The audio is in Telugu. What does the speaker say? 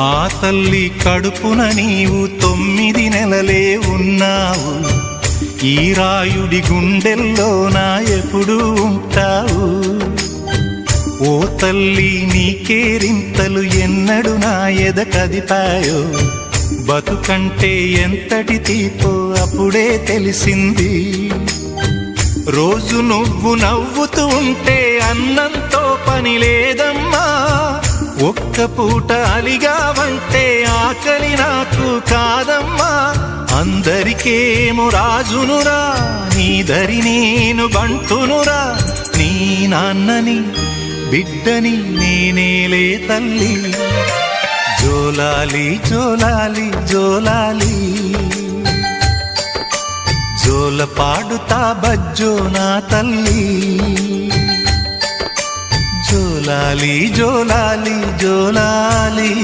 ఆ తల్లి కడుపున నీవు 9 నెలలే ఉన్నావు. ఈ రాయుడి గుండెల్లో నా ఎప్పుడు ఉంటావు. ఓ తల్లి నీ కేరింతలు ఎన్నడు నా ఎద కదిపాయో. బతుకంటే ఎంతటి తీపో అప్పుడే తెలిసింది. రోజు నువ్వు నవ్వుతూ ఉంటే అన్నంతో పని లేదమ్మా. ఒక్క పూట అలిగావంటే ఆకలి నాకు కాదమ్మా. అందరికేమో రాజునురా, నీ దరి నేను బంటునురా. నీ నాన్నని బిడ్డని నేనేలే తల్లి. జోలాలి జోలాలి జోలాలి, జోల పాడుతా బజ్జో నా తల్లి. జోలాలి జోలాలి జోలాలి.